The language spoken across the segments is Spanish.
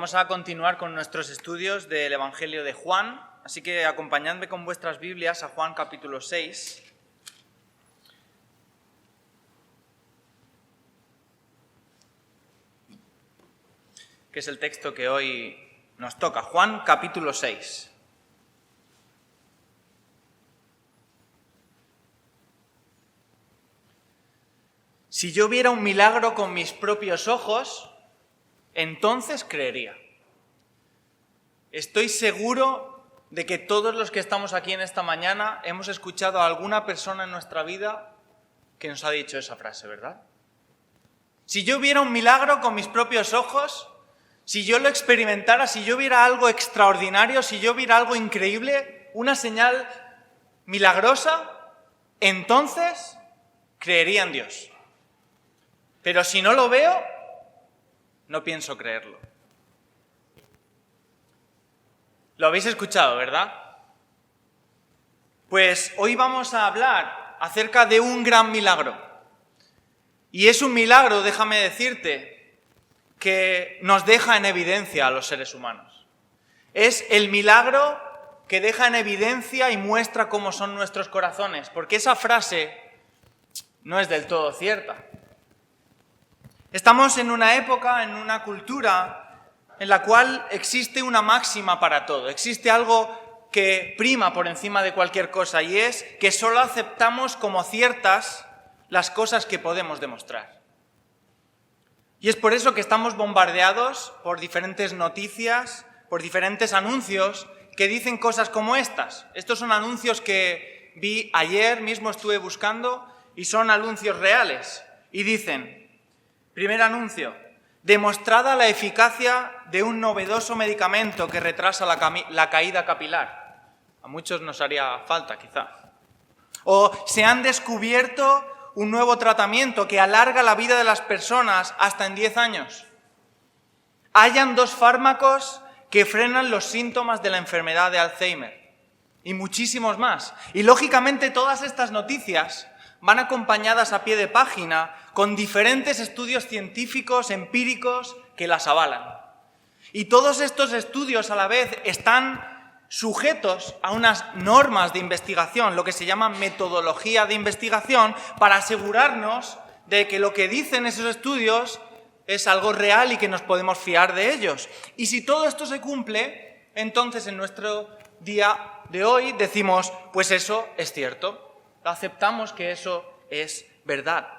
Vamos a continuar con nuestros estudios del Evangelio de Juan, así que acompañadme con vuestras Biblias a Juan capítulo 6. Que es el texto que hoy nos toca, Juan capítulo 6. Si yo viera un milagro con mis propios ojos, entonces creería. Estoy seguro de que todos los que estamos aquí en esta mañana hemos escuchado a alguna persona en nuestra vida que nos ha dicho esa frase, ¿verdad? Si yo viera un milagro con mis propios ojos, si yo lo experimentara, si yo viera algo extraordinario, si yo viera algo increíble, una señal milagrosa, entonces creería en Dios. Pero si no lo veo, no pienso creerlo. Lo habéis escuchado, ¿verdad? Pues hoy vamos a hablar acerca de un gran milagro. Y es un milagro, déjame decirte, que nos deja en evidencia a los seres humanos. Es el milagro que deja en evidencia y muestra cómo son nuestros corazones, porque esa frase no es del todo cierta. Estamos en una época, en una cultura en la cual existe una máxima para todo, existe algo que prima por encima de cualquier cosa y es que solo aceptamos como ciertas las cosas que podemos demostrar. Y es por eso que estamos bombardeados por diferentes noticias, por diferentes anuncios que dicen cosas como estas. Estos son anuncios que vi ayer, mismo estuve buscando, y son anuncios reales. Y dicen, primer anuncio, demostrada la eficacia de un novedoso medicamento que retrasa la caída capilar. A muchos nos haría falta, quizá. O se han descubierto un nuevo tratamiento que alarga la vida de las personas hasta en 10 años. Hayan 2 fármacos que frenan los síntomas de la enfermedad de Alzheimer. Y muchísimos más. Y lógicamente todas estas noticias van acompañadas a pie de página con diferentes estudios científicos, empíricos, que las avalan. Y todos estos estudios a la vez están sujetos a unas normas de investigación, lo que se llama metodología de investigación, para asegurarnos de que lo que dicen esos estudios es algo real y que nos podemos fiar de ellos. Y si todo esto se cumple, entonces en nuestro día de hoy decimos, pues eso es cierto, aceptamos que eso es verdad.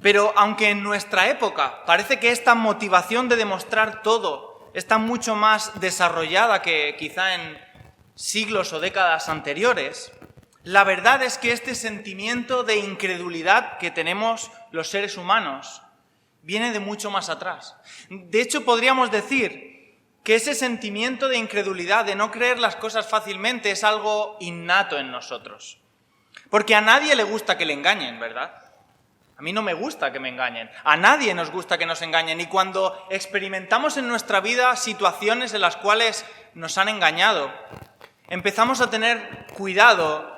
Pero aunque en nuestra época parece que esta motivación de demostrar todo está mucho más desarrollada que quizá en siglos o décadas anteriores, la verdad es que este sentimiento de incredulidad que tenemos los seres humanos viene de mucho más atrás. De hecho, podríamos decir que ese sentimiento de incredulidad, de no creer las cosas fácilmente, es algo innato en nosotros. Porque a nadie le gusta que le engañen, ¿verdad? A mí no me gusta que me engañen. A nadie nos gusta que nos engañen. Y cuando experimentamos en nuestra vida situaciones en las cuales nos han engañado, empezamos a tener cuidado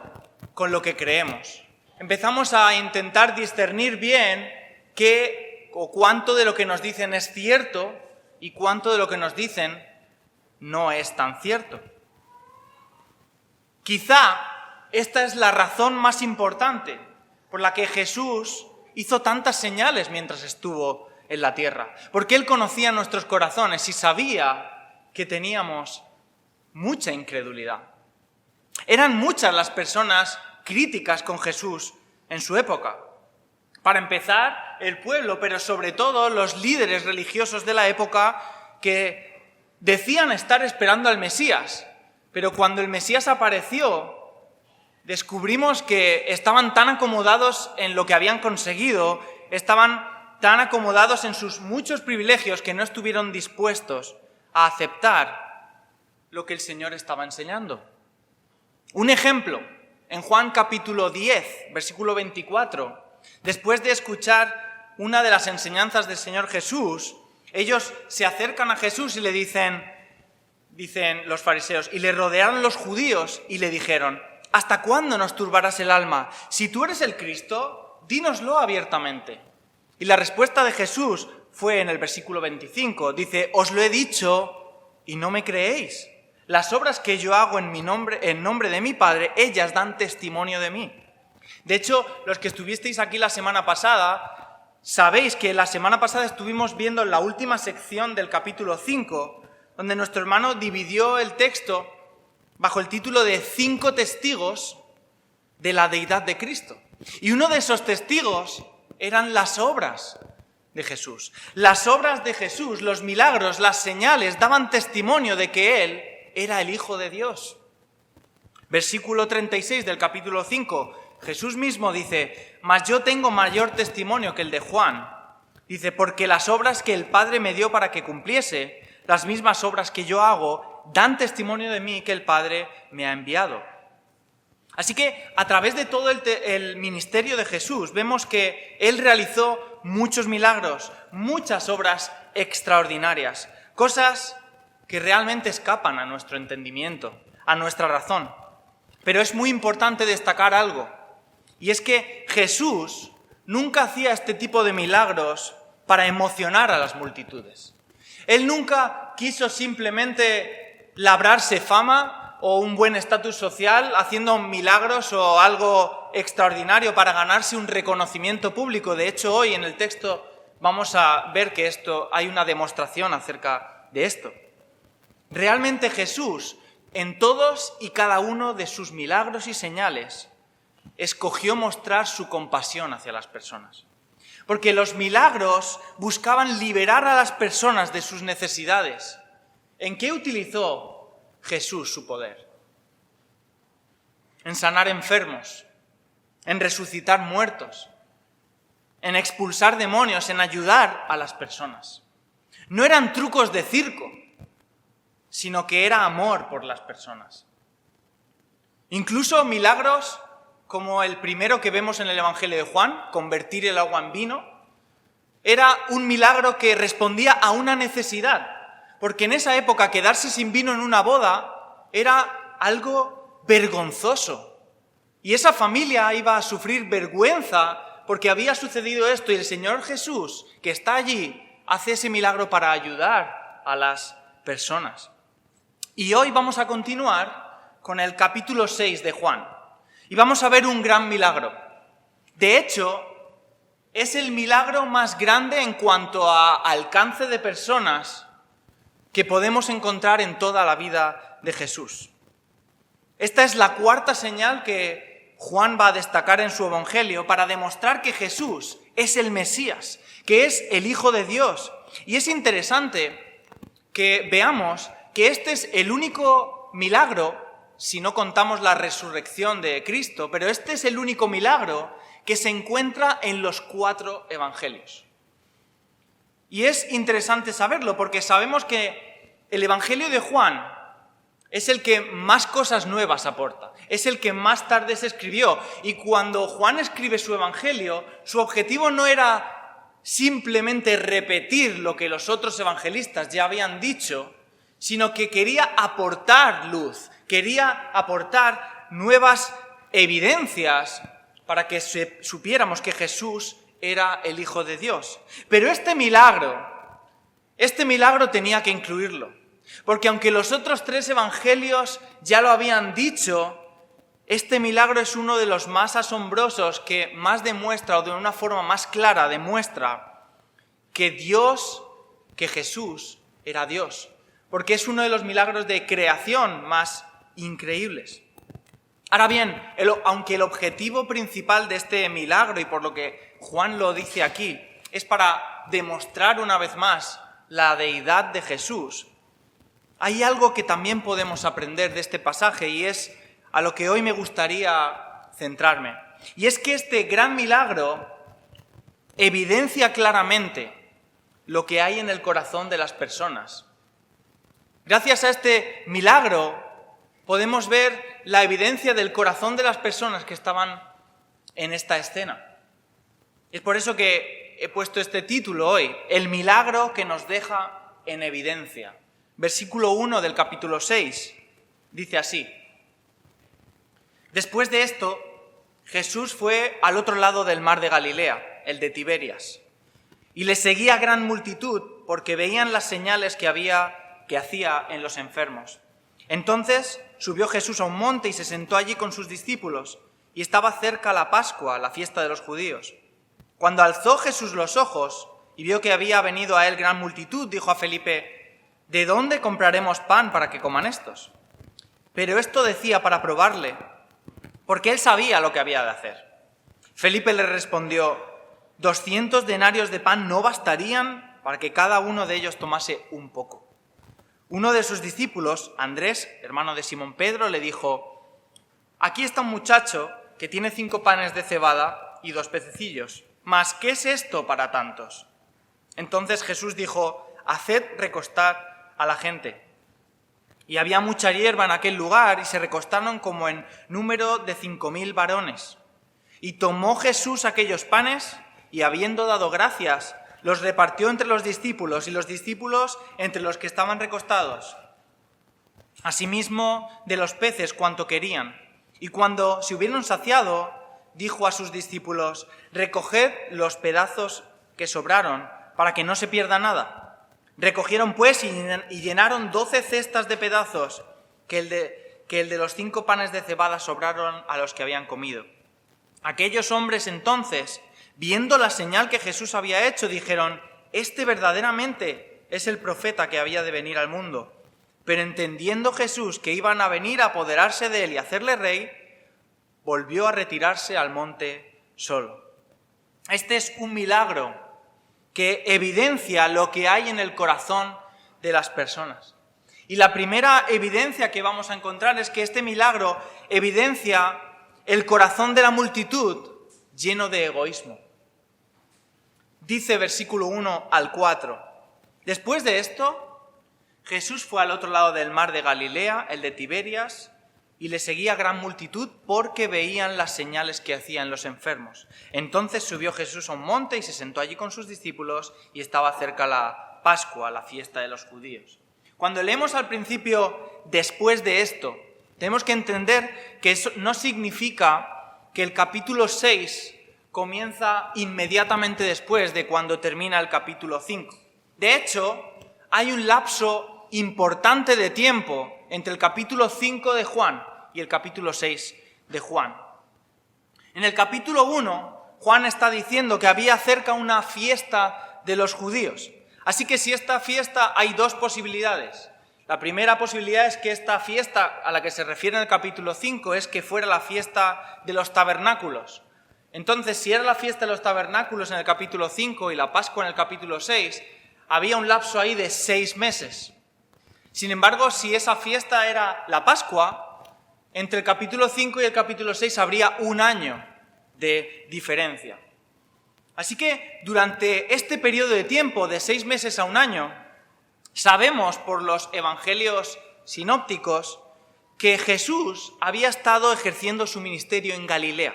con lo que creemos. Empezamos a intentar discernir bien qué o cuánto de lo que nos dicen es cierto y cuánto de lo que nos dicen no es tan cierto. Quizá esta es la razón más importante por la que Jesús hizo tantas señales mientras estuvo en la tierra, porque Él conocía nuestros corazones y sabía que teníamos mucha incredulidad. Eran muchas las personas críticas con Jesús en su época. Para empezar, el pueblo, pero sobre todo los líderes religiosos de la época que decían estar esperando al Mesías, pero cuando el Mesías apareció, descubrimos que estaban tan acomodados en lo que habían conseguido, estaban tan acomodados en sus muchos privilegios que no estuvieron dispuestos a aceptar lo que el Señor estaba enseñando. Un ejemplo, en Juan capítulo 10, versículo 24, después de escuchar una de las enseñanzas del Señor Jesús, ellos se acercan a Jesús y le dicen los fariseos, y le rodearon los judíos y le dijeron, ¿hasta cuándo nos turbarás el alma? Si tú eres el Cristo, dínoslo abiertamente. Y la respuesta de Jesús fue en el versículo 25. Dice, os lo he dicho y no me creéis. Las obras que yo hago en nombre de mi Padre, ellas dan testimonio de mí. De hecho, los que estuvisteis aquí la semana pasada, sabéis que la semana pasada estuvimos viendo la última sección del capítulo 5, donde nuestro hermano dividió el texto bajo el título de 5 testigos de la deidad de Cristo. Y uno de esos testigos eran las obras de Jesús. Las obras de Jesús, los milagros, las señales, daban testimonio de que Él era el Hijo de Dios. Versículo 36 del capítulo 5, Jesús mismo dice, mas yo tengo mayor testimonio que el de Juan. Dice, porque las obras que el Padre me dio para que cumpliese, las mismas obras que yo hago, dan testimonio de mí que el Padre me ha enviado. Así que a través de todo el ministerio de Jesús vemos que Él realizó muchos milagros, muchas obras extraordinarias, cosas que realmente escapan a nuestro entendimiento, a nuestra razón. Pero es muy importante destacar algo, y es que Jesús nunca hacía este tipo de milagros para emocionar a las multitudes. Él nunca quiso simplemente labrarse fama o un buen estatus social haciendo milagros o algo extraordinario para ganarse un reconocimiento público. De hecho, hoy en el texto vamos a ver que hay una demostración acerca de esto. Realmente Jesús, en todos y cada uno de sus milagros y señales, escogió mostrar su compasión hacia las personas. Porque los milagros buscaban liberar a las personas de sus necesidades. ¿En qué utilizó Jesús su poder? En sanar enfermos, en resucitar muertos, en expulsar demonios, en ayudar a las personas. No eran trucos de circo, sino que era amor por las personas. Incluso milagros como el primero que vemos en el Evangelio de Juan, convertir el agua en vino, era un milagro que respondía a una necesidad, porque en esa época quedarse sin vino en una boda era algo vergonzoso. Y esa familia iba a sufrir vergüenza porque había sucedido esto, y el Señor Jesús, que está allí, hace ese milagro para ayudar a las personas. Y hoy vamos a continuar con el capítulo 6 de Juan. Y vamos a ver un gran milagro. De hecho, es el milagro más grande en cuanto a alcance de personas que podemos encontrar en toda la vida de Jesús. Esta es la cuarta señal que Juan va a destacar en su Evangelio para demostrar que Jesús es el Mesías, que es el Hijo de Dios. Y es interesante que veamos que este es el único milagro, si no contamos la resurrección de Cristo, pero este es el único milagro que se encuentra en los 4 evangelios. Y es interesante saberlo porque sabemos que el Evangelio de Juan es el que más cosas nuevas aporta, es el que más tarde se escribió. Y cuando Juan escribe su Evangelio, su objetivo no era simplemente repetir lo que los otros evangelistas ya habían dicho, sino que quería aportar luz, quería aportar nuevas evidencias para que supiéramos que Jesús era el Hijo de Dios. Pero este milagro tenía que incluirlo, porque aunque los otros 3 evangelios ya lo habían dicho, este milagro es uno de los más asombrosos que más demuestra, o de una forma más clara demuestra, que Jesús era Dios. Porque es uno de los milagros de creación más increíbles. Ahora bien, aunque el objetivo principal de este milagro, y por lo que Juan lo dice aquí, es para demostrar una vez más la deidad de Jesús, hay algo que también podemos aprender de este pasaje y es a lo que hoy me gustaría centrarme. Y es que este gran milagro evidencia claramente lo que hay en el corazón de las personas. Gracias a este milagro podemos ver la evidencia del corazón de las personas que estaban en esta escena. Es por eso que he puesto este título hoy, el milagro que nos deja en evidencia. Versículo 1 del capítulo 6 dice así: Después de esto, Jesús fue al otro lado del mar de Galilea, el de Tiberias. Y le seguía gran multitud porque veían las señales que hacía en los enfermos. Entonces subió Jesús a un monte y se sentó allí con sus discípulos, y estaba cerca la Pascua, la fiesta de los judíos. Cuando alzó Jesús los ojos y vio que había venido a él gran multitud, dijo a Felipe: ¿de dónde compraremos pan para que coman estos? Pero esto decía para probarle, porque él sabía lo que había de hacer. Felipe le respondió: 200 denarios de pan no bastarían para que cada uno de ellos tomase un poco. Uno de sus discípulos, Andrés, hermano de Simón Pedro, le dijo: aquí está un muchacho que tiene 5 panes de cebada y 2 pececillos. ¿Mas qué es esto para tantos? Entonces Jesús dijo: haced recostar a la gente. Y había mucha hierba en aquel lugar, y se recostaron como en número de 5.000 varones. Y tomó Jesús aquellos panes, y habiendo dado gracias, los repartió entre los discípulos, y los discípulos entre los que estaban recostados. Asimismo de los peces cuanto querían. Y cuando se hubieron saciado, dijo a sus discípulos: recoged los pedazos que sobraron, para que no se pierda nada. Recogieron pues y llenaron 12 cestas de pedazos, que el de los 5 panes de cebada sobraron a los que habían comido. Aquellos hombres entonces, viendo la señal que Jesús había hecho, dijeron: este verdaderamente es el profeta que había de venir al mundo. Pero entendiendo Jesús que iban a venir a apoderarse de él y hacerle rey, volvió a retirarse al monte solo. Este es un milagro que evidencia lo que hay en el corazón de las personas. Y la primera evidencia que vamos a encontrar es que este milagro evidencia el corazón de la multitud lleno de egoísmo. Dice versículo 1 al 4. Después de esto, Jesús fue al otro lado del mar de Galilea, el de Tiberias, y le seguía gran multitud porque veían las señales que hacía en los enfermos. Entonces subió Jesús a un monte y se sentó allí con sus discípulos, y estaba cerca la Pascua, la fiesta de los judíos. Cuando leemos al principio después de esto, tenemos que entender que eso no significa que el capítulo 6 comienza inmediatamente después de cuando termina el capítulo 5. De hecho, hay un lapso importante de tiempo entre el capítulo 5 de Juan y el capítulo 6 de Juan. En el capítulo 1, Juan está diciendo que había cerca una fiesta de los judíos. Así que si esta fiesta, hay 2 posibilidades. La primera posibilidad es que esta fiesta a la que se refiere en el capítulo 5 es que fuera la fiesta de los tabernáculos. Entonces, si era la fiesta de los tabernáculos en el capítulo 5 y la Pascua en el capítulo 6, había un lapso ahí de 6 meses. Sin embargo, si esa fiesta era la Pascua, entre el capítulo 5 y el capítulo 6 habría 1 año de diferencia. Así que durante este periodo de tiempo de 6 meses a 1 año, sabemos por los evangelios sinópticos que Jesús había estado ejerciendo su ministerio en Galilea.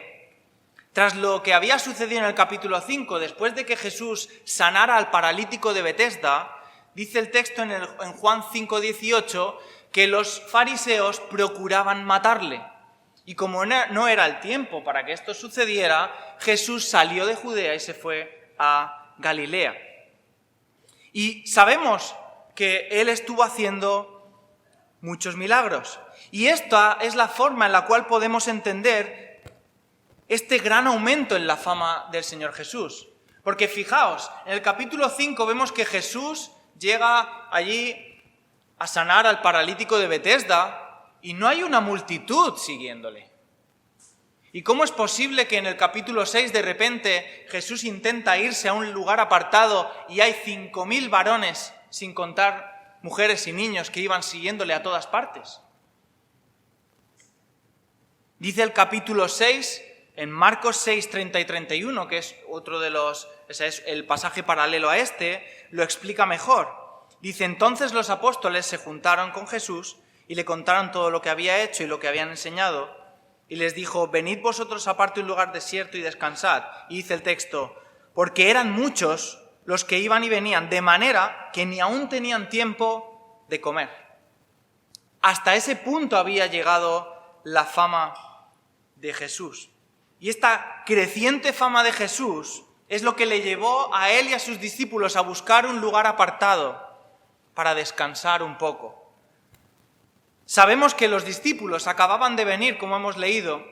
Tras lo que había sucedido en el capítulo 5, después de que Jesús sanara al paralítico de Betesda, dice el texto en Juan 5:18 que los fariseos procuraban matarle. Y como no era el tiempo para que esto sucediera, Jesús salió de Judea y se fue a Galilea. Y sabemos que él estuvo haciendo muchos milagros. Y esta es la forma en la cual podemos entender este gran aumento en la fama del Señor Jesús. Porque fijaos, en el capítulo 5 vemos que Jesús llega allí a sanar al paralítico de Betesda y no hay una multitud siguiéndole. ¿Y cómo es posible que en el capítulo 6 de repente Jesús intenta irse a un lugar apartado y hay 5.000 varones, sin contar mujeres y niños, que iban siguiéndole a todas partes? Dice el capítulo 6, en Marcos 6, 30 y 31, que es otro de ese es el pasaje paralelo a este, lo explica mejor. Dice: entonces los apóstoles se juntaron con Jesús y le contaron todo lo que había hecho y lo que habían enseñado, y les dijo: venid vosotros aparte a un lugar desierto y descansad. Y dice el texto: porque eran muchos los que iban y venían, de manera que ni aún tenían tiempo de comer. Hasta ese punto había llegado la fama de Jesús. Y esta creciente fama de Jesús es lo que le llevó a él y a sus discípulos a buscar un lugar apartado para descansar un poco. Sabemos que los discípulos acababan de venir, como hemos leído,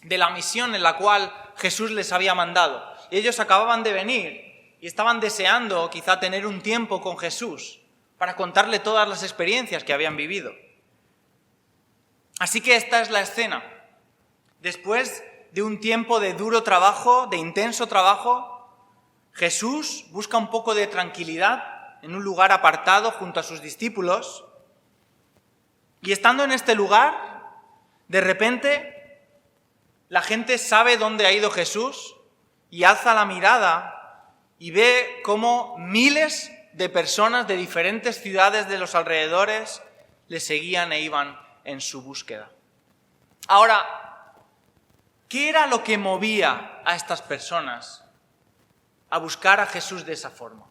de la misión en la cual Jesús les había mandado. Y ellos acababan de venir y estaban deseando quizá tener un tiempo con Jesús para contarle todas las experiencias que habían vivido. Así que esta es la escena. Después de un tiempo de duro trabajo, de intenso trabajo, Jesús busca un poco de tranquilidad en un lugar apartado junto a sus discípulos. Y estando en este lugar, de repente, la gente sabe dónde ha ido Jesús y alza la mirada y ve cómo miles de personas de diferentes ciudades de los alrededores le seguían e iban en su búsqueda. Ahora, ¿qué era lo que movía a estas personas a buscar a Jesús de esa forma?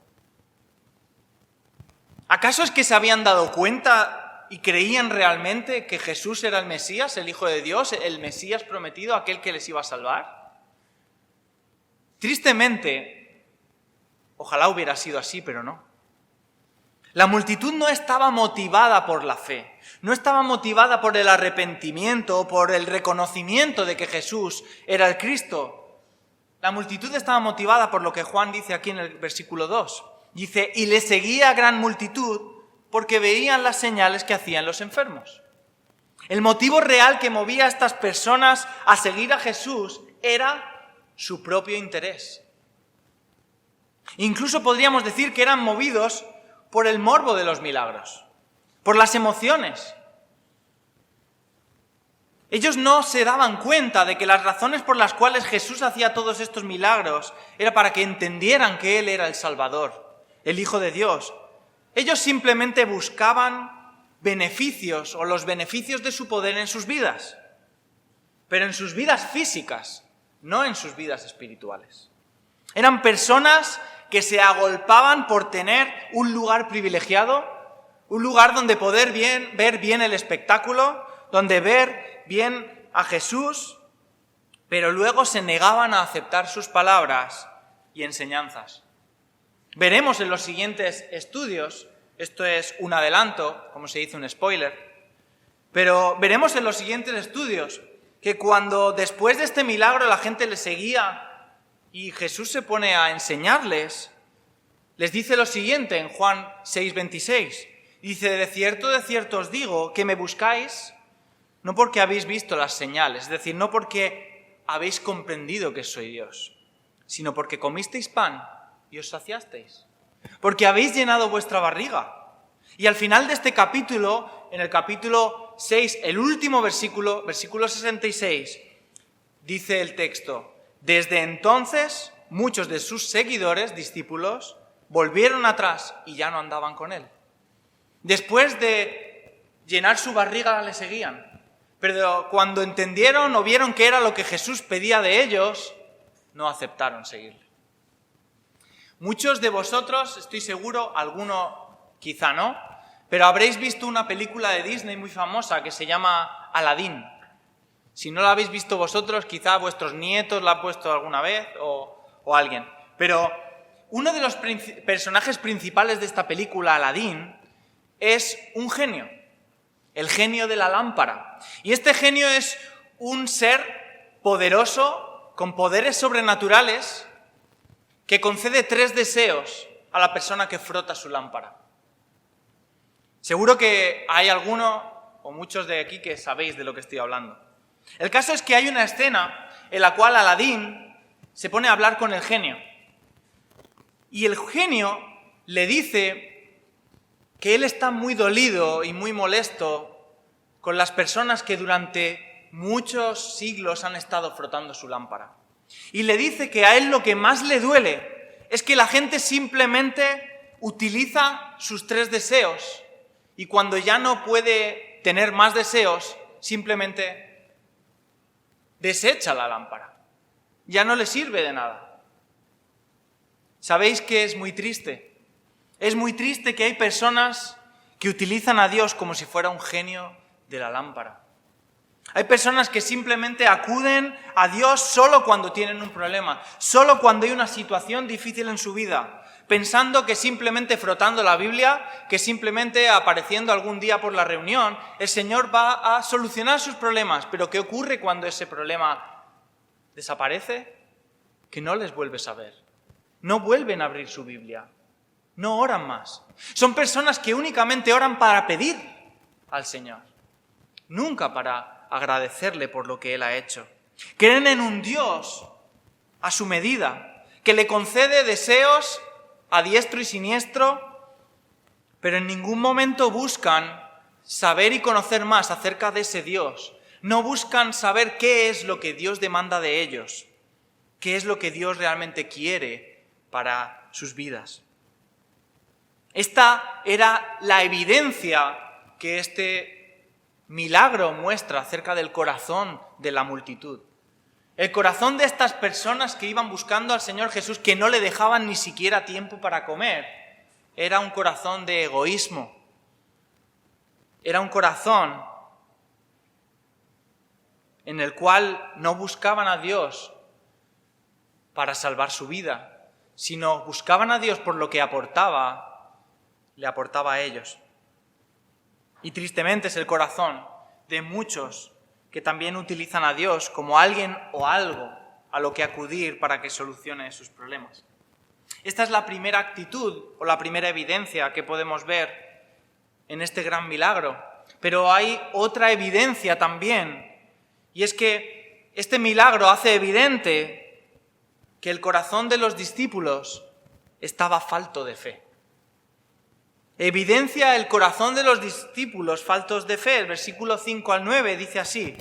¿Acaso es que se habían dado cuenta y creían realmente que Jesús era el Mesías, el Hijo de Dios, el Mesías prometido, aquel que les iba a salvar? Tristemente, ojalá hubiera sido así, pero no. La multitud no estaba motivada por la fe, no estaba motivada por el arrepentimiento o por el reconocimiento de que Jesús era el Cristo. La multitud estaba motivada por lo que Juan dice aquí en el versículo 2. Dice, y le seguía gran multitud porque veían las señales que hacían los enfermos. El motivo real que movía a estas personas a seguir a Jesús era su propio interés. Incluso podríamos decir que eran movidos por el morbo de los milagros, por las emociones. Ellos no se daban cuenta de que las razones por las cuales Jesús hacía todos estos milagros era para que entendieran que Él era el Salvador, el Hijo de Dios. Ellos simplemente buscaban beneficios o los beneficios de su poder en sus vidas, pero en sus vidas físicas, no en sus vidas espirituales. Eran personas que se agolpaban por tener un lugar privilegiado, un lugar donde poder ver bien el espectáculo, donde ver bien a Jesús, pero luego se negaban a aceptar sus palabras y enseñanzas. Veremos en los siguientes estudios, esto es un adelanto, como se dice un spoiler, pero veremos en los siguientes estudios que cuando después de este milagro la gente le seguía y Jesús se pone a enseñarles, les dice lo siguiente en Juan 6:26. Dice, de cierto os digo que me buscáis no porque habéis visto las señales, es decir, no porque habéis comprendido que soy Dios, sino porque comisteis pan y os saciasteis, porque habéis llenado vuestra barriga. Y al final de este capítulo, en el capítulo 6, el último versículo, versículo 66, dice el texto, desde entonces muchos de sus seguidores, discípulos, volvieron atrás y ya no andaban con él. Después de llenar su barriga le seguían, pero cuando entendieron o vieron que era lo que Jesús pedía de ellos, no aceptaron seguirle. Muchos de vosotros, estoy seguro, alguno quizá no, pero habréis visto una película de Disney muy famosa que se llama Aladín. Si no la habéis visto vosotros, quizá vuestros nietos la han puesto alguna vez o alguien. Pero uno de los personajes principales de esta película, Aladín, es un genio, el genio de la lámpara. Y este genio es un ser poderoso, con poderes sobrenaturales, que concede 3 deseos a la persona que frota su lámpara. Seguro que hay alguno o muchos de aquí que sabéis de lo que estoy hablando. El caso es que hay una escena en la cual Aladín se pone a hablar con el genio. Y el genio le dice que él está muy dolido y muy molesto con las personas que durante muchos siglos han estado frotando su lámpara. Y le dice que a él lo que más le duele es que la gente simplemente utiliza sus 3 deseos y cuando ya no puede tener más deseos, simplemente desecha la lámpara. Ya no le sirve de nada. ¿Sabéis que es muy triste? Es muy triste que hay personas que utilizan a Dios como si fuera un genio de la lámpara. Hay personas que simplemente acuden a Dios solo cuando tienen un problema, solo cuando hay una situación difícil en su vida, pensando que simplemente frotando la Biblia, que simplemente apareciendo algún día por la reunión, el Señor va a solucionar sus problemas. Pero ¿qué ocurre cuando ese problema desaparece? Que no les vuelves a ver. No vuelven a abrir su Biblia. No oran más. Son personas que únicamente oran para pedir al Señor, nunca para agradecerle por lo que Él ha hecho. Creen en un Dios a su medida, que le concede deseos a diestro y siniestro, pero en ningún momento buscan saber y conocer más acerca de ese Dios. No buscan saber qué es lo que Dios demanda de ellos, qué es lo que Dios realmente quiere para sus vidas. Esta era la evidencia que este milagro muestra acerca del corazón de la multitud. El corazón de estas personas que iban buscando al Señor Jesús, que no le dejaban ni siquiera tiempo para comer, era un corazón de egoísmo. Era un corazón en el cual no buscaban a Dios para salvar su vida, sino buscaban a Dios por lo que le aportaba a ellos. Y tristemente es el corazón de muchos que también utilizan a Dios como alguien o algo a lo que acudir para que solucione sus problemas. Esta es la primera actitud o la primera evidencia que podemos ver en este gran milagro. Pero hay otra evidencia también, y es que este milagro hace evidente que el corazón de los discípulos estaba falto de fe. Evidencia el corazón de los discípulos faltos de fe. El versículo 5 al 9 dice así.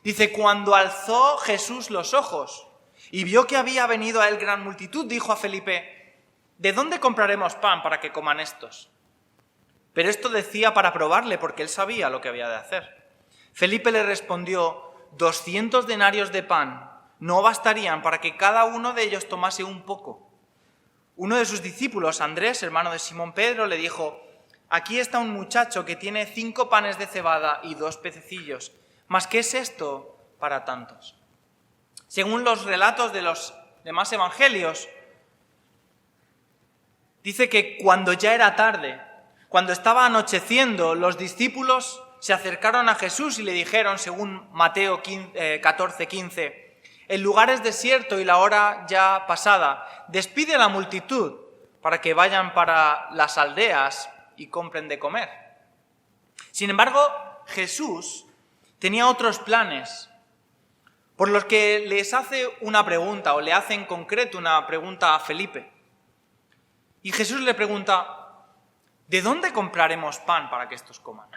Dice, cuando alzó Jesús los ojos y vio que había venido a él gran multitud, dijo a Felipe, ¿de dónde compraremos pan para que coman estos? Pero esto decía para probarle, porque él sabía lo que había de hacer. Felipe le respondió, 200 denarios de pan no bastarían para que cada uno de ellos tomase un poco. Uno de sus discípulos, Andrés, hermano de Simón Pedro, le dijo, aquí está un muchacho que tiene 5 panes de cebada y 2 pececillos. ¿Mas qué es esto para tantos? Según los relatos de los demás evangelios, dice que cuando ya era tarde, cuando estaba anocheciendo, los discípulos se acercaron a Jesús y le dijeron, según Mateo 14:15, el lugar es desierto y la hora ya pasada. Despide a la multitud para que vayan para las aldeas y compren de comer. Sin embargo, Jesús tenía otros planes, por los que les hace una pregunta, o le hace en concreto una pregunta a Felipe. Y Jesús le pregunta, ¿de dónde compraremos pan para que estos coman?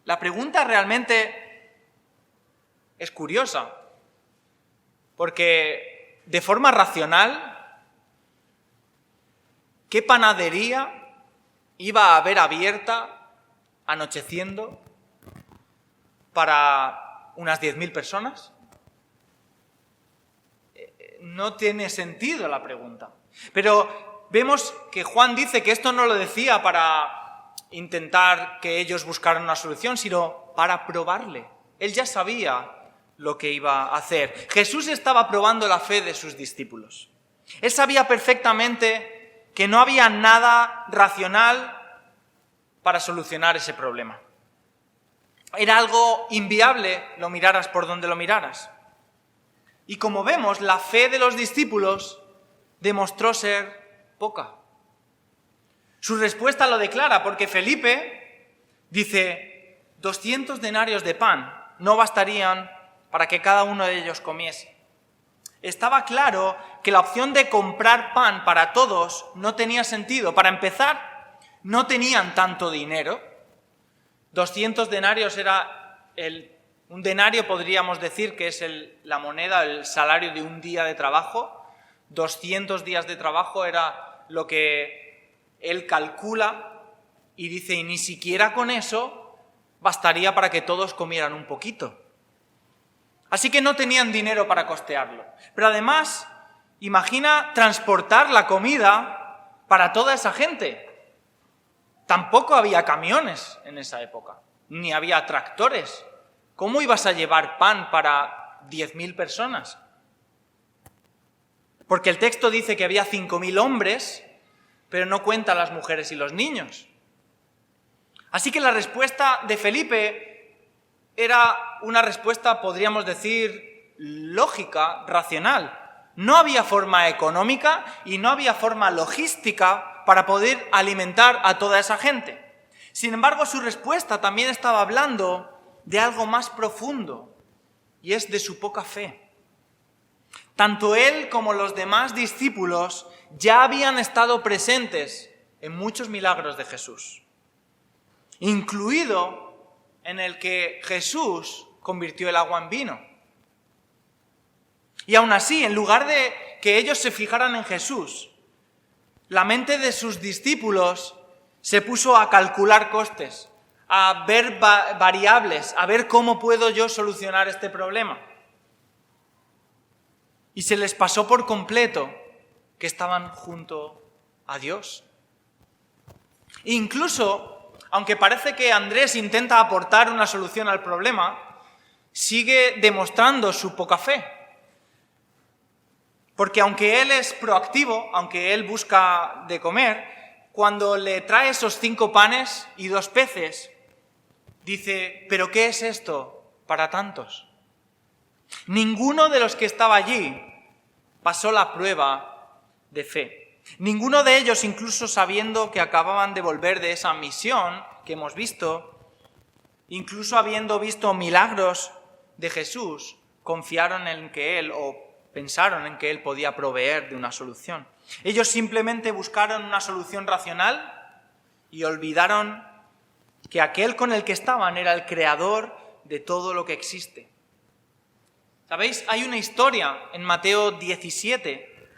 La pregunta realmente es curiosa, porque de forma racional, ¿qué panadería iba a haber abierta anocheciendo para unas 10.000 personas? No tiene sentido la pregunta. Pero vemos que Juan dice que esto no lo decía para intentar que ellos buscaran una solución, sino para probarle. Él ya sabía lo que iba a hacer. Jesús estaba probando la fe de sus discípulos. Él sabía perfectamente que no había nada racional para solucionar ese problema. Era algo inviable, lo miraras por donde lo miraras. Y como vemos, la fe de los discípulos demostró ser poca. Su respuesta lo declara, porque Felipe dice, 200 denarios de pan no bastarían para que cada uno de ellos comiese. Estaba claro que la opción de comprar pan para todos no tenía sentido. Para empezar, no tenían tanto dinero. 200 denarios era un denario, podríamos decir que es la moneda, el salario de un día de trabajo. 200 días de trabajo era lo que él calcula y dice, y ni siquiera con eso bastaría para que todos comieran un poquito. Así que no tenían dinero para costearlo. Pero además, imagina transportar la comida para toda esa gente. Tampoco había camiones en esa época, ni había tractores ¿Cómo ibas a llevar pan para 10.000 personas? Porque el texto dice que había 5.000 hombres, pero no cuenta las mujeres y los niños. Así que la respuesta de Felipe era una respuesta, podríamos decir, lógica, racional. No había forma económica y no había forma logística para poder alimentar a toda esa gente. Sin embargo, su respuesta también estaba hablando de algo más profundo, y es de su poca fe. Tanto él como los demás discípulos ya habían estado presentes en muchos milagros de Jesús, incluido en el que Jesús convirtió el agua en vino. Y aún así, en lugar de que ellos se fijaran en Jesús, la mente de sus discípulos se puso a calcular costes, a ver variables, a ver cómo puedo yo solucionar este problema. Y se les pasó por completo que estaban junto a Dios. Incluso, aunque parece que Andrés intenta aportar una solución al problema, sigue demostrando su poca fe. Porque aunque él es proactivo, aunque él busca de comer, cuando le trae esos 5 panes y 2 peces, dice, ¿pero qué es esto para tantos? Ninguno de los que estaba allí pasó la prueba de fe. Ninguno de ellos, incluso sabiendo que acababan de volver de esa misión que hemos visto, incluso habiendo visto milagros de Jesús, confiaron en que Él o pensaron en que Él podía proveer de una solución. Ellos simplemente buscaron una solución racional y olvidaron que aquel con el que estaban era el creador de todo lo que existe. ¿Sabéis? Hay una historia en Mateo 17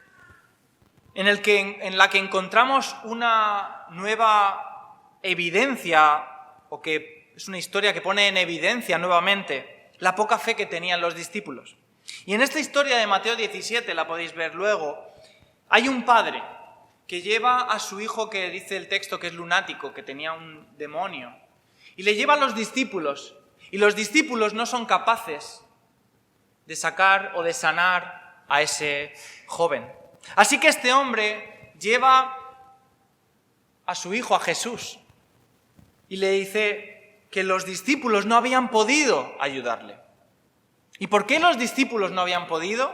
en la que encontramos una nueva evidencia, o que es una historia que pone en evidencia nuevamente la poca fe que tenían los discípulos. Y en esta historia de Mateo 17, la podéis ver luego, hay un padre que lleva a su hijo, que dice el texto que es lunático, que tenía un demonio, y le lleva a los discípulos, y los discípulos no son capaces de sacar o de sanar a ese joven. Así que este hombre lleva a su hijo a Jesús y le dice que los discípulos no habían podido ayudarle. ¿Y por qué los discípulos no habían podido?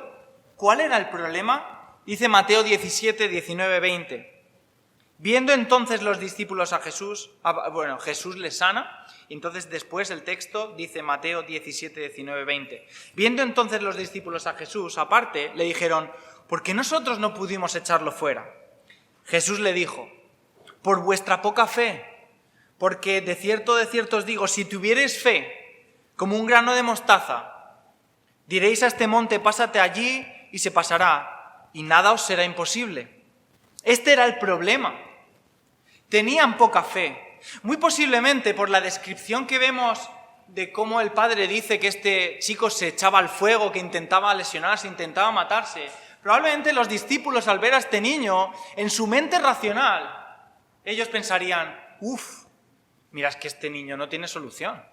¿Cuál era el problema? Dice Mateo 17, 19, 20. Viendo entonces los discípulos a Jesús, Jesús les sana, y entonces después el texto dice Mateo 17, 19, 20. Viendo entonces los discípulos a Jesús, aparte, le dijeron, ¿por qué nosotros no pudimos echarlo fuera? Jesús le dijo, por vuestra poca fe, porque de cierto os digo, si tuvierais fe como un grano de mostaza, diréis a este monte, pásate allí y se pasará, y nada os será imposible. Este era el problema. Tenían poca fe. Muy posiblemente por la descripción que vemos de cómo el padre dice que este chico se echaba al fuego, que intentaba lesionarse, intentaba matarse. Probablemente los discípulos, al ver a este niño, en su mente racional, ellos pensarían, mira, es que este niño no tiene solución.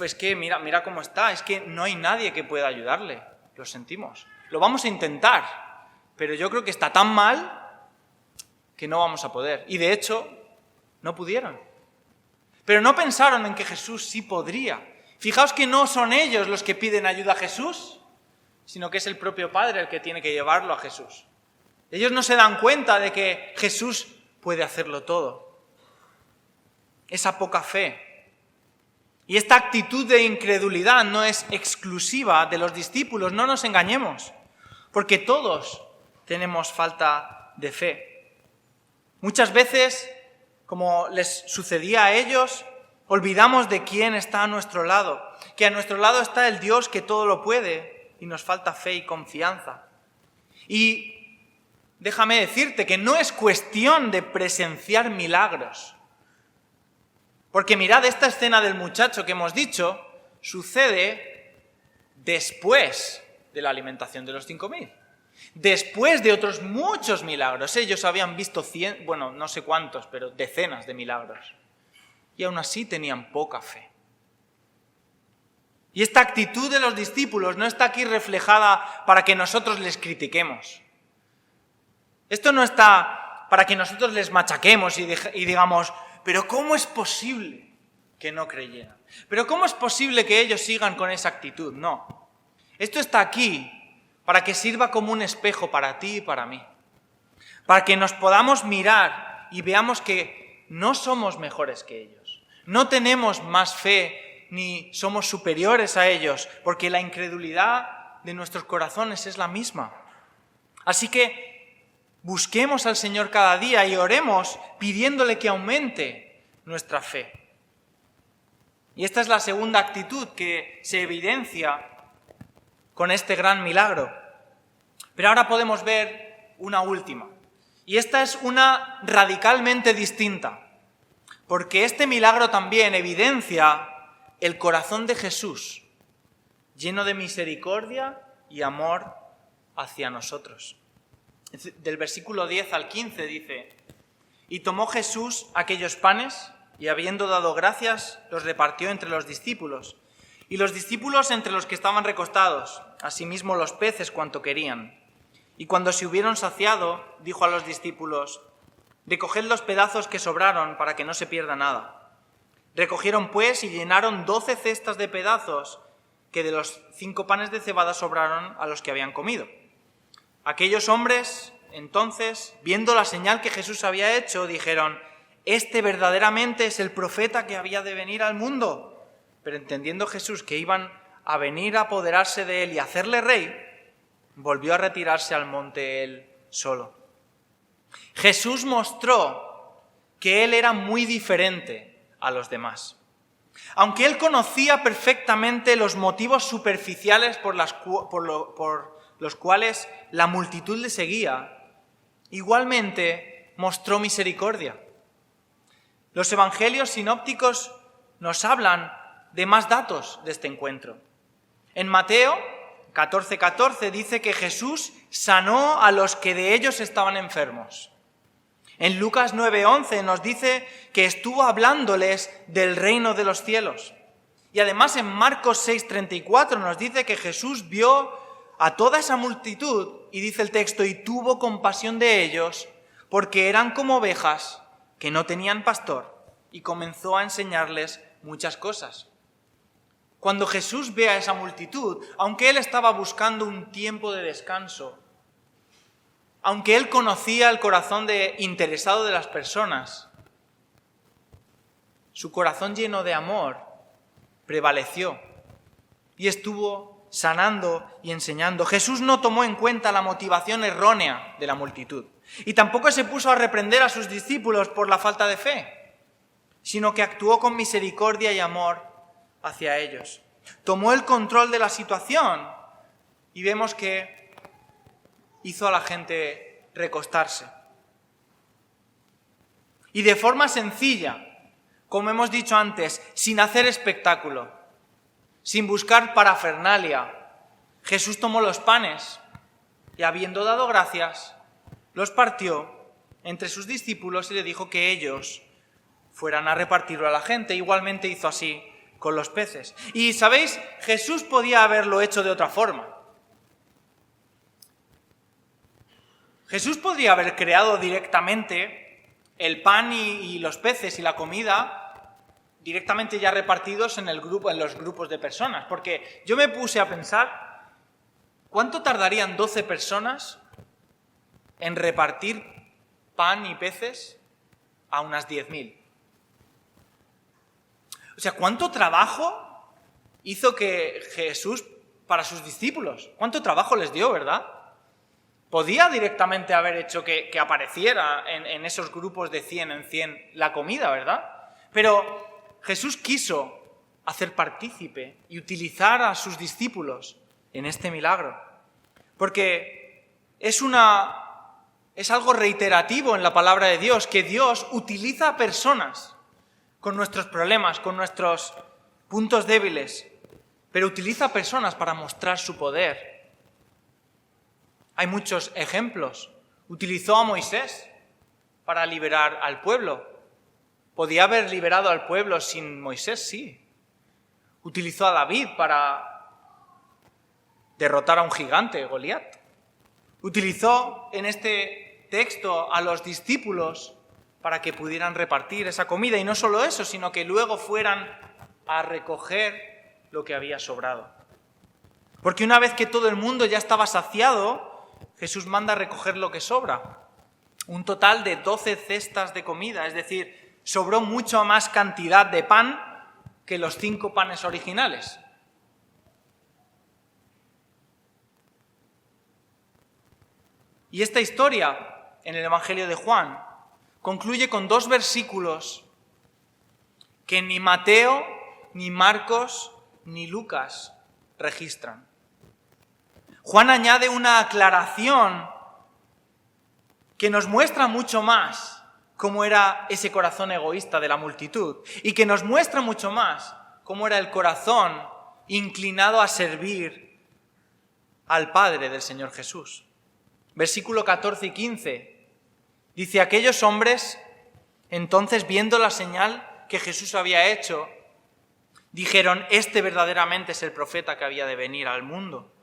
Es que mira cómo está, es que no hay nadie que pueda ayudarle. Lo sentimos. Lo vamos a intentar, pero yo creo que está tan mal que no vamos a poder. Y de hecho, no pudieron. Pero no pensaron en que Jesús sí podría. Fijaos que no son ellos los que piden ayuda a Jesús, sino que es el propio Padre el que tiene que llevarlo a Jesús. Ellos no se dan cuenta de que Jesús puede hacerlo todo. Esa poca fe. Y esta actitud de incredulidad no es exclusiva de los discípulos, no nos engañemos, porque todos tenemos falta de fe. Muchas veces, como les sucedía a ellos, olvidamos de quién está a nuestro lado, que a nuestro lado está el Dios que todo lo puede y nos falta fe y confianza. Y déjame decirte que no es cuestión de presenciar milagros. Porque mirad, esta escena del muchacho que hemos dicho sucede después de la alimentación de los 5.000. Después de otros muchos milagros. Ellos habían visto no sé cuántos, pero decenas de milagros. Y aún así tenían poca fe. Y esta actitud de los discípulos no está aquí reflejada para que nosotros les critiquemos. Esto no está para que nosotros les machaquemos y digamos, pero ¿cómo es posible que no creyeran? ¿Pero cómo es posible que ellos sigan con esa actitud? No. Esto está aquí para que sirva como un espejo para ti y para mí. Para que nos podamos mirar y veamos que no somos mejores que ellos. No tenemos más fe ni somos superiores a ellos, porque la incredulidad de nuestros corazones es la misma. Así que busquemos al Señor cada día y oremos pidiéndole que aumente nuestra fe. Y esta es la segunda actitud que se evidencia con este gran milagro. Pero ahora podemos ver una última. Y esta es una radicalmente distinta, porque este milagro también evidencia el corazón de Jesús, lleno de misericordia y amor hacia nosotros. Del versículo 10 al 15 dice: Y tomó Jesús aquellos panes, y habiendo dado gracias, los repartió entre los discípulos, y los discípulos entre los que estaban recostados, asimismo los peces cuanto querían. Y cuando se hubieron saciado, dijo a los discípulos: Recoged los pedazos que sobraron, para que no se pierda nada. Recogieron pues y llenaron 12 cestas de pedazos, que de los 5 panes de cebada sobraron a los que habían comido. Aquellos hombres, entonces, viendo la señal que Jesús había hecho, dijeron: Este verdaderamente es el profeta que había de venir al mundo. Pero entendiendo Jesús que iban a venir a apoderarse de él y hacerle rey, volvió a retirarse al monte él solo. Jesús mostró que él era muy diferente a los demás. Aunque él conocía perfectamente los motivos superficiales por los cuales la multitud le seguía, igualmente mostró misericordia. Los evangelios sinópticos nos hablan de más datos de este encuentro. En Mateo 14:14 dice que Jesús sanó a los que de ellos estaban enfermos. En Lucas 9:11 nos dice que estuvo hablándoles del reino de los cielos. Y además en Marcos 6:34 nos dice que Jesús vio a toda esa multitud, y dice el texto, y tuvo compasión de ellos, porque eran como ovejas que no tenían pastor, y comenzó a enseñarles muchas cosas. Cuando Jesús ve a esa multitud, aunque él estaba buscando un tiempo de descanso, aunque él conocía el corazón interesado de las personas, su corazón lleno de amor prevaleció y estuvo sanando y enseñando. Jesús no tomó en cuenta la motivación errónea de la multitud y tampoco se puso a reprender a sus discípulos por la falta de fe, sino que actuó con misericordia y amor hacia ellos. Tomó el control de la situación y vemos que hizo a la gente recostarse. Y de forma sencilla, como hemos dicho antes, sin hacer espectáculo, sin buscar parafernalia, Jesús tomó los panes y, habiendo dado gracias, los partió entre sus discípulos y le dijo que ellos fueran a repartirlo a la gente. Igualmente hizo así con los peces. Y, ¿sabéis? Jesús podía haberlo hecho de otra forma. Jesús podría haber creado directamente el pan y los peces y la comida directamente ya repartidos en los grupos de personas. Porque yo me puse a pensar, ¿cuánto tardarían 12 personas en repartir pan y peces a unas 10.000? O sea, ¿cuánto trabajo hizo que Jesús para sus discípulos? ¿Cuánto trabajo les dio, verdad? Podía directamente haber hecho que apareciera en esos grupos de 100 en 100 la comida, ¿verdad? Pero Jesús quiso hacer partícipe y utilizar a sus discípulos en este milagro. Porque es algo reiterativo en la palabra de Dios, que Dios utiliza a personas con nuestros problemas, con nuestros puntos débiles, pero utiliza a personas para mostrar su poder. Hay muchos ejemplos. Utilizó a Moisés para liberar al pueblo. ¿Podía haber liberado al pueblo sin Moisés? Sí. Utilizó a David para derrotar a un gigante, Goliat. Utilizó en este texto a los discípulos para que pudieran repartir esa comida. Y no solo eso, sino que luego fueran a recoger lo que había sobrado. Porque una vez que todo el mundo ya estaba saciado, Jesús manda a recoger lo que sobra. Un total de 12 cestas de comida, es decir, sobró mucho más cantidad de pan que los 5 panes originales. Y esta historia, en el Evangelio de Juan, concluye con 2 versículos que ni Mateo, ni Marcos, ni Lucas registran. Juan añade una aclaración que nos muestra mucho más cómo era ese corazón egoísta de la multitud y que nos muestra mucho más cómo era el corazón inclinado a servir al Padre del Señor Jesús. Versículo 14 y 15 dice: aquellos hombres, entonces, viendo la señal que Jesús había hecho, dijeron: este verdaderamente es el profeta que había de venir al mundo.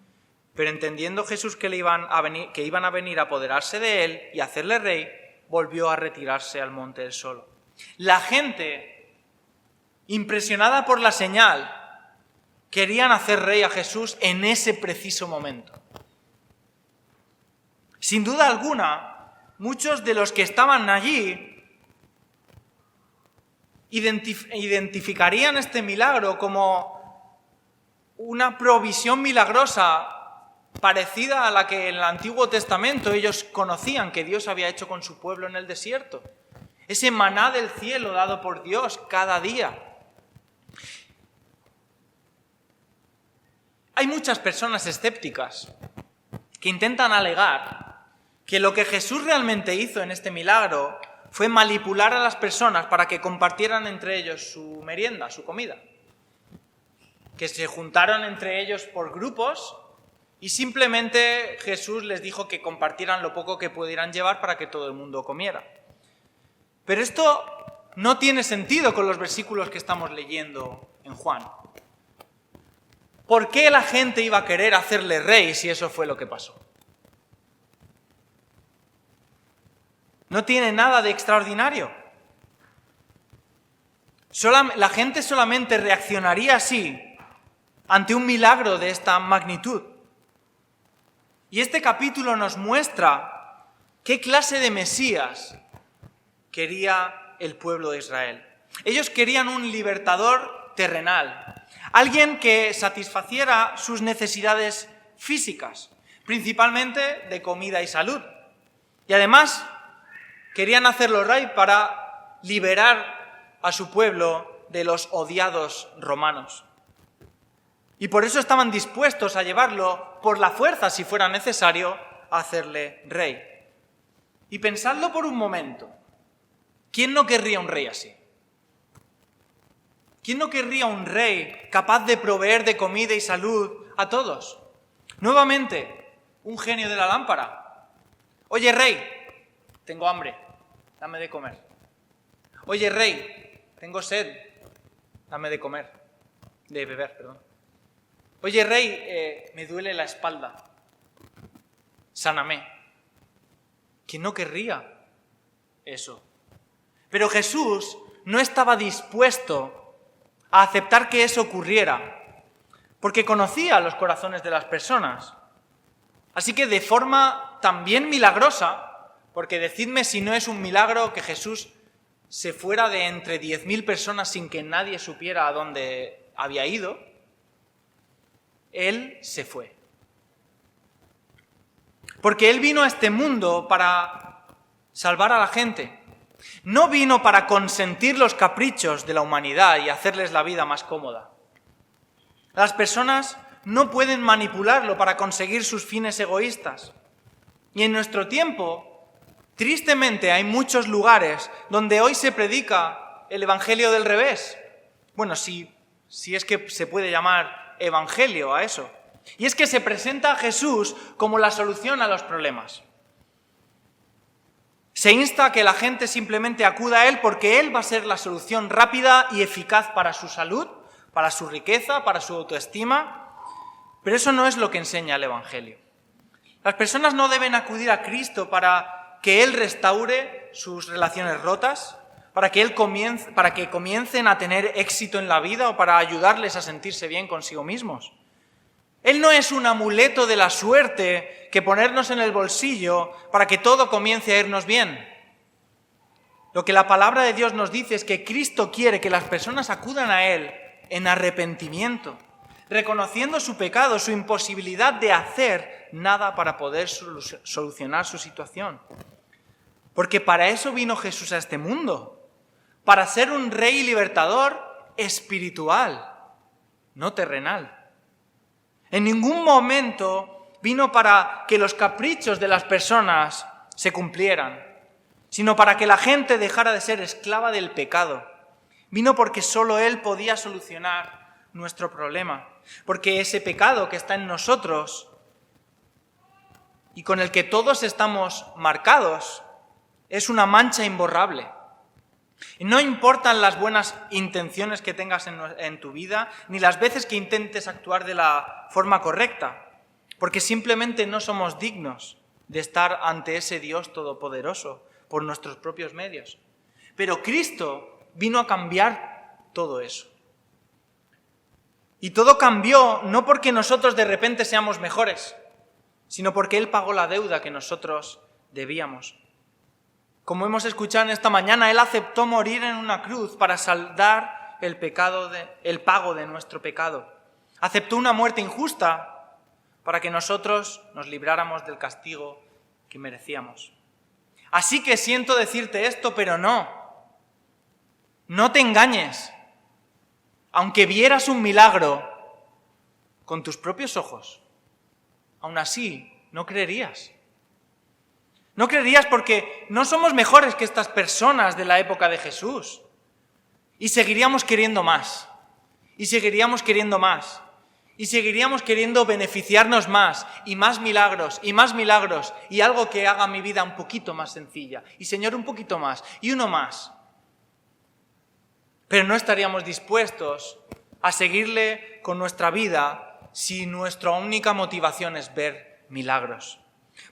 Pero entendiendo Jesús que iban a venir a apoderarse de él y hacerle rey, volvió a retirarse al monte él solo. La gente, impresionada por la señal, querían hacer rey a Jesús en ese preciso momento. Sin duda alguna, muchos de los que estaban allí identificarían este milagro como una provisión milagrosa parecida a la que en el Antiguo Testamento ellos conocían que Dios había hecho con su pueblo en el desierto. Ese maná del cielo dado por Dios cada día. Hay muchas personas escépticas que intentan alegar que lo que Jesús realmente hizo en este milagro fue manipular a las personas para que compartieran entre ellos su merienda, su comida. Que se juntaron entre ellos por grupos y simplemente Jesús les dijo que compartieran lo poco que pudieran llevar para que todo el mundo comiera. Pero esto no tiene sentido con los versículos que estamos leyendo en Juan. ¿Por qué la gente iba a querer hacerle rey si eso fue lo que pasó? No tiene nada de extraordinario. La gente solamente reaccionaría así ante un milagro de esta magnitud. Y este capítulo nos muestra qué clase de Mesías quería el pueblo de Israel. Ellos querían un libertador terrenal, alguien que satisfaciera sus necesidades físicas, principalmente de comida y salud. Y además querían hacerlo rey para liberar a su pueblo de los odiados romanos. Y por eso estaban dispuestos a llevarlo por la fuerza, si fuera necesario, a hacerle rey. Y pensadlo por un momento. ¿Quién no querría un rey así? ¿Quién no querría un rey capaz de proveer de comida y salud a todos? Nuevamente, un genio de la lámpara. Oye, rey, tengo hambre, dame de comer. Oye, rey, tengo sed, dame de comer, de beber, perdón. Oye, rey, me duele la espalda, sáname. ¿Quién no querría eso? Pero Jesús no estaba dispuesto a aceptar que eso ocurriera, porque conocía los corazones de las personas. Así que de forma también milagrosa, porque decidme si no es un milagro que Jesús se fuera de entre 10.000 personas sin que nadie supiera a dónde había ido, Él se fue. Porque Él vino a este mundo para salvar a la gente. No vino para consentir los caprichos de la humanidad y hacerles la vida más cómoda. Las personas no pueden manipularlo para conseguir sus fines egoístas. Y en nuestro tiempo, tristemente, hay muchos lugares donde hoy se predica el evangelio del revés. Bueno, si es que se puede llamar evangelio a eso. Y es que se presenta a Jesús como la solución a los problemas. Se insta a que la gente simplemente acuda a Él porque Él va a ser la solución rápida y eficaz para su salud, para su riqueza, para su autoestima, pero eso no es lo que enseña el Evangelio. Las personas no deben acudir a Cristo para que Él restaure sus relaciones rotas, para que comiencen a tener éxito en la vida o para ayudarles a sentirse bien consigo mismos. Él no es un amuleto de la suerte que ponernos en el bolsillo para que todo comience a irnos bien. Lo que la palabra de Dios nos dice es que Cristo quiere que las personas acudan a Él en arrepentimiento, reconociendo su pecado, su imposibilidad de hacer nada para poder solucionar su situación. Porque para eso vino Jesús a este mundo, para ser un rey libertador espiritual, no terrenal. En ningún momento vino para que los caprichos de las personas se cumplieran, sino para que la gente dejara de ser esclava del pecado. Vino porque solo Él podía solucionar nuestro problema, porque ese pecado que está en nosotros y con el que todos estamos marcados es una mancha imborrable. Y no importan las buenas intenciones que tengas en tu vida, ni las veces que intentes actuar de la forma correcta, porque simplemente no somos dignos de estar ante ese Dios todopoderoso por nuestros propios medios. Pero Cristo vino a cambiar todo eso. Y todo cambió no porque nosotros de repente seamos mejores, sino porque Él pagó la deuda que nosotros debíamos. Como hemos escuchado en esta mañana, Él aceptó morir en una cruz para saldar el pago de nuestro pecado. Aceptó una muerte injusta para que nosotros nos libráramos del castigo que merecíamos. Así que siento decirte esto, pero no te engañes. Aunque vieras un milagro con tus propios ojos, aún así no creerías. No creerías porque no somos mejores que estas personas de la época de Jesús. Y seguiríamos queriendo más. Y seguiríamos queriendo más. Y seguiríamos queriendo beneficiarnos más. Y más milagros. Y más milagros. Y algo que haga mi vida un poquito más sencilla. Y Señor, un poquito más. Y uno más. Pero no estaríamos dispuestos a seguirle con nuestra vida si nuestra única motivación es ver milagros.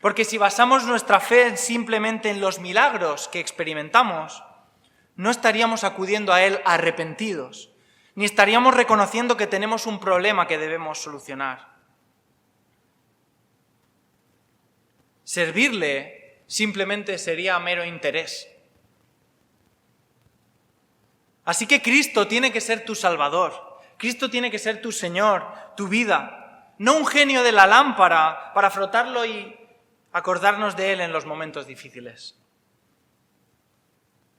Porque si basamos nuestra fe simplemente en los milagros que experimentamos, no estaríamos acudiendo a Él arrepentidos, ni estaríamos reconociendo que tenemos un problema que debemos solucionar. Servirle simplemente sería mero interés. Así que Cristo tiene que ser tu Salvador, Cristo tiene que ser tu Señor, tu vida, no un genio de la lámpara para frotarlo y acordarnos de Él en los momentos difíciles.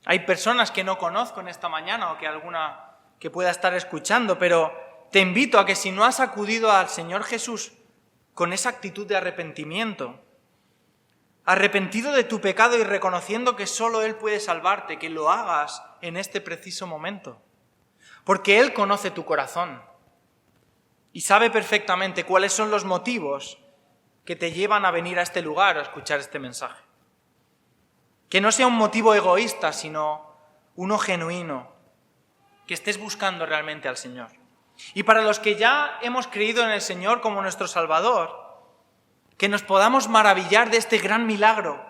Hay personas que no conozco en esta mañana o que alguna que pueda estar escuchando, pero te invito a que si no has acudido al Señor Jesús con esa actitud de arrepentimiento, arrepentido de tu pecado y reconociendo que solo Él puede salvarte, que lo hagas en este preciso momento. Porque Él conoce tu corazón y sabe perfectamente cuáles son los motivos que te llevan a venir a este lugar a escuchar este mensaje. Que no sea un motivo egoísta, sino uno genuino, que estés buscando realmente al Señor. Y para los que ya hemos creído en el Señor como nuestro Salvador, que nos podamos maravillar de este gran milagro,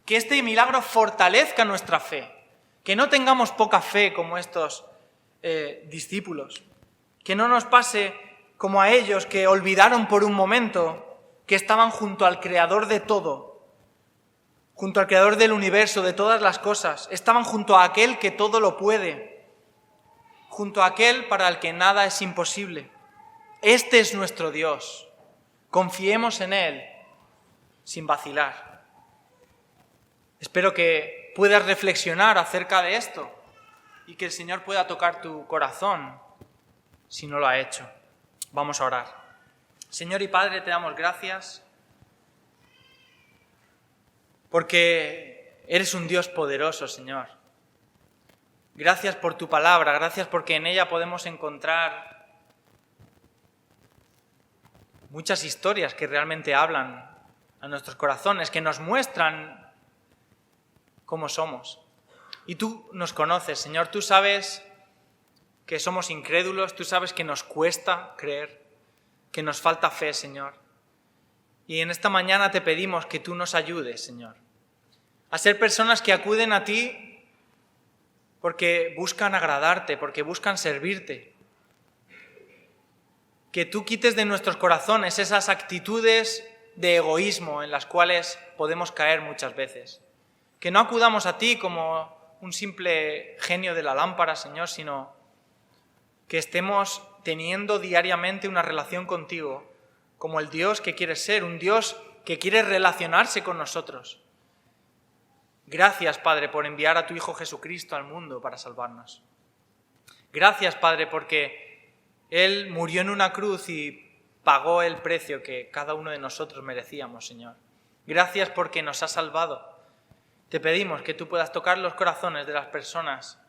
que este milagro fortalezca nuestra fe, que no tengamos poca fe como estos discípulos, que no nos pase como a ellos que olvidaron por un momento que estaban junto al Creador de todo, junto al Creador del universo, de todas las cosas. Estaban junto a aquel que todo lo puede, junto a aquel para el que nada es imposible. Este es nuestro Dios. Confiemos en Él sin vacilar. Espero que puedas reflexionar acerca de esto y que el Señor pueda tocar tu corazón si no lo ha hecho. Vamos a orar. Señor y Padre, te damos gracias porque eres un Dios poderoso, Señor. Gracias por tu palabra, gracias porque en ella podemos encontrar muchas historias que realmente hablan a nuestros corazones, que nos muestran cómo somos. Y tú nos conoces, Señor, tú sabes que somos incrédulos, tú sabes que nos cuesta creer, que nos falta fe, Señor. Y en esta mañana te pedimos que tú nos ayudes, Señor, a ser personas que acuden a ti porque buscan agradarte, porque buscan servirte. Que tú quites de nuestros corazones esas actitudes de egoísmo en las cuales podemos caer muchas veces. Que no acudamos a ti como un simple genio de la lámpara, Señor, sino que estemos teniendo diariamente una relación contigo como el Dios que quieres ser, un Dios que quiere relacionarse con nosotros. Gracias, Padre, por enviar a tu Hijo Jesucristo al mundo para salvarnos. Gracias, Padre, porque Él murió en una cruz y pagó el precio que cada uno de nosotros merecíamos, Señor. Gracias porque nos has salvado. Te pedimos que tú puedas tocar los corazones de las personas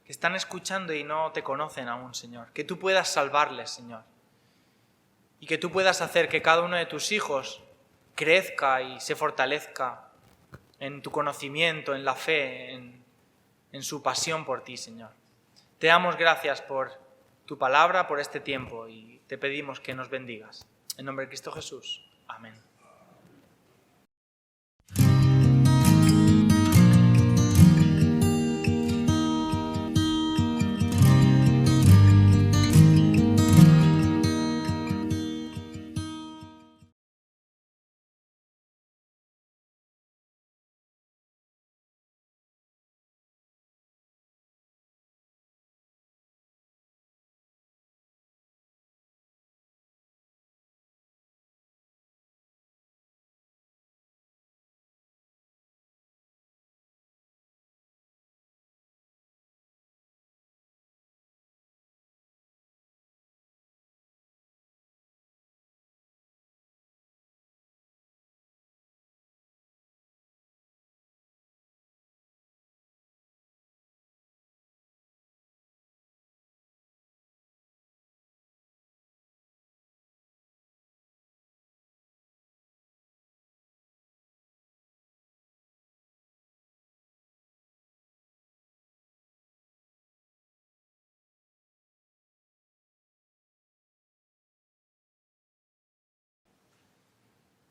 que están escuchando y no te conocen aún, Señor. Que tú puedas salvarles, Señor. Y que tú puedas hacer que cada uno de tus hijos crezca y se fortalezca en tu conocimiento, en la fe, en su pasión por ti, Señor. Te damos gracias por tu palabra, por este tiempo, y te pedimos que nos bendigas. En nombre de Cristo Jesús. Amén.